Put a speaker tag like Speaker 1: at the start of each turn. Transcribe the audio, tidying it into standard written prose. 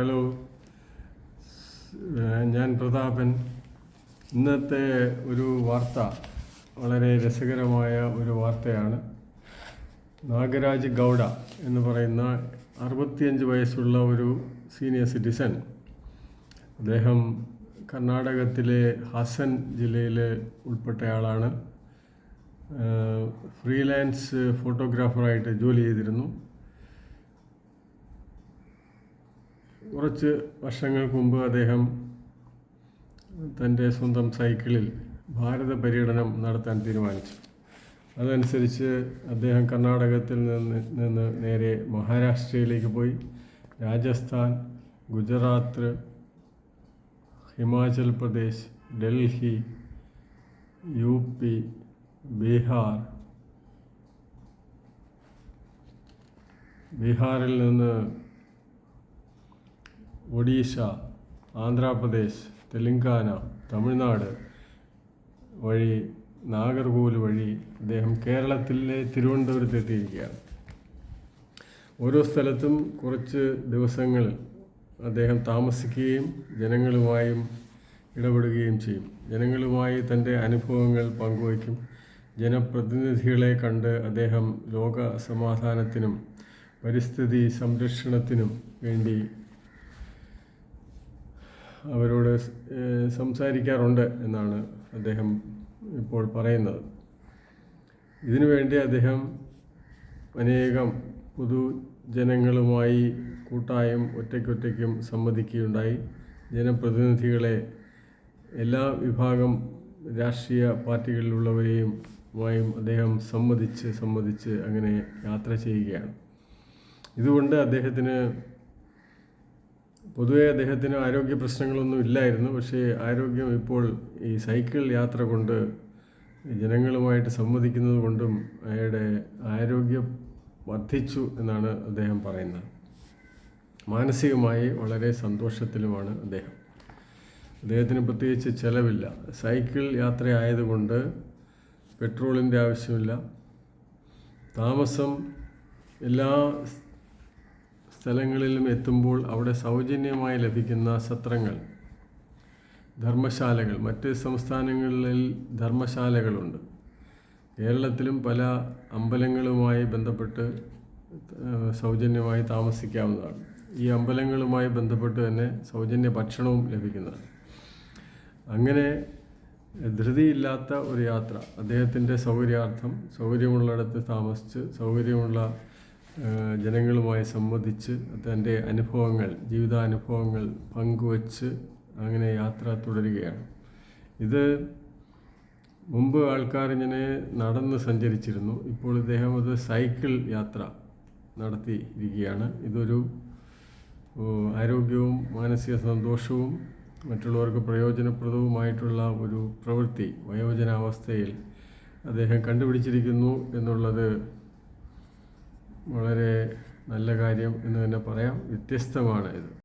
Speaker 1: Hello, ഞാൻ പ്രതാപൻ. ഇന്നത്തെ ഒരു വാർത്ത വളരെ രസകരമായ ഒരു വാർത്തയാണ്. നാഗരാജ് ഗൗഡ എന്ന് പറയുന്ന 65 വയസ്സുള്ള ഒരു സീനിയർ സിറ്റിസൺ. അദ്ദേഹം കർണാടകത്തിലെ ഹാസൻ ജില്ലയിൽ ഉൾപ്പെട്ടയാളാണ്. ഫ്രീലാൻസ് ഫോട്ടോഗ്രാഫറായിട്ട് ജോലി ചെയ്തിരുന്നു. കുറച്ച് വർഷങ്ങൾക്ക് മുമ്പ് അദ്ദേഹം തൻ്റെ സ്വന്തം സൈക്കിളിൽ ഭാരത പര്യടനം നടത്താൻ തീരുമാനിച്ചു. അതനുസരിച്ച് അദ്ദേഹം കർണാടകത്തിൽ നിന്ന് നേരെ മഹാരാഷ്ട്രയിലേക്ക് പോയി. രാജസ്ഥാൻ, ഗുജറാത്ത്, ഹിമാചൽ പ്രദേശ്, ഡൽഹി, UP, ബീഹാറിൽ നിന്ന് ഒഡീഷ, ആന്ധ്രാപ്രദേശ്, തെലങ്കാന, തമിഴ്നാട് വഴി നാഗർകോവിൽ വഴി അദ്ദേഹം കേരളത്തിലെ തിരുവനന്തപുരത്ത് എത്തിയിരിക്കുകയാണ്. ഓരോ സ്ഥലത്തും കുറച്ച് ദിവസങ്ങൾ അദ്ദേഹം താമസിക്കുകയും ജനങ്ങളുമായും ഇടപെടുകയും ചെയ്യും. ജനങ്ങളുമായി തൻ്റെ അനുഭവങ്ങൾ പങ്കുവയ്ക്കും. ജനപ്രതിനിധികളെ കണ്ട് അദ്ദേഹം ലോക സമാധാനത്തിനും പരിസ്ഥിതി സംരക്ഷണത്തിനും വേണ്ടി അവരോട് സംസാരിക്കാറുണ്ട് എന്നാണ് അദ്ദേഹം ഇപ്പോൾ പറയുന്നത്. ഇതിനുവേണ്ടി അദ്ദേഹം അനേകം പൊതുജനങ്ങളുമായി കൂട്ടായും ഒറ്റയ്ക്കൊറ്റയ്ക്കും സംവദിക്കുകയുണ്ടായി. ജനപ്രതിനിധികളെ, എല്ലാ വിഭാഗം രാഷ്ട്രീയ പാർട്ടികളിലുള്ളവരെയും അദ്ദേഹം സംവദിച്ച് അങ്ങനെ യാത്ര ചെയ്യുകയാണ്. ഇതുകൊണ്ട് പൊതുവെ അദ്ദേഹത്തിന് ആരോഗ്യ പ്രശ്നങ്ങളൊന്നും ഇല്ലായിരുന്നു. പക്ഷേ ആരോഗ്യം ഇപ്പോൾ ഈ സൈക്കിൾ യാത്ര കൊണ്ട് ജനങ്ങളുമായിട്ട് സംവദിക്കുന്നത് കൊണ്ടും അയാളുടെ ആരോഗ്യം വർദ്ധിച്ചു എന്നാണ് അദ്ദേഹം പറയുന്നത്. മാനസികമായി വളരെ സന്തോഷത്തിലുമാണ് അദ്ദേഹത്തിന് പ്രത്യേകിച്ച് ചിലവില്ല. സൈക്കിൾ യാത്രയായതുകൊണ്ട് പെട്രോളിൻ്റെ ആവശ്യമില്ല. താമസം എല്ലാ സ്ഥലങ്ങളിലും എത്തുമ്പോൾ അവിടെ സൗജന്യമായി ലഭിക്കുന്ന സത്രങ്ങൾ, ധർമ്മശാലകൾ, മറ്റ് സംസ്ഥാനങ്ങളിൽ ധർമ്മശാലകളുണ്ട്. കേരളത്തിലും പല അമ്പലങ്ങളുമായി ബന്ധപ്പെട്ട് സൗജന്യമായി താമസിക്കാവുന്നതാണ്. ഈ അമ്പലങ്ങളുമായി ബന്ധപ്പെട്ട് തന്നെ സൗജന്യ ഭക്ഷണവും ലഭിക്കുന്നതാണ്. അങ്ങനെ ധൃതിയില്ലാത്ത ഒരു യാത്ര, അദ്ദേഹത്തിൻ്റെ സൗകര്യാർത്ഥം സൗകര്യമുള്ളിടത്ത് താമസിച്ച് സൗകര്യമുള്ള ജനങ്ങളുമായി സംവദിച്ച് തൻ്റെ ജീവിതാനുഭവങ്ങൾ പങ്കുവച്ച് അങ്ങനെ യാത്ര തുടരുകയാണ്. ഇത് മുമ്പ് ആൾക്കാർ ഇങ്ങനെ നടന്ന് സഞ്ചരിച്ചിരുന്നു. ഇപ്പോൾ ഇദ്ദേഹം അത് സൈക്കിൾ യാത്ര നടത്തിയിരിക്കുകയാണ്. ഇതൊരു ആരോഗ്യവും മാനസിക സന്തോഷവും മറ്റുള്ളവർക്ക് പ്രയോജനപ്രദവുമായിട്ടുള്ള ഒരു പ്രവൃത്തി വയോജനാവസ്ഥയിൽ അദ്ദേഹം കണ്ടുപിടിച്ചിരിക്കുന്നു എന്നുള്ളത് വളരെ നല്ല കാര്യം എന്ന് തന്നെ പറയാം. വ്യത്യസ്തമാണ് ഇത്.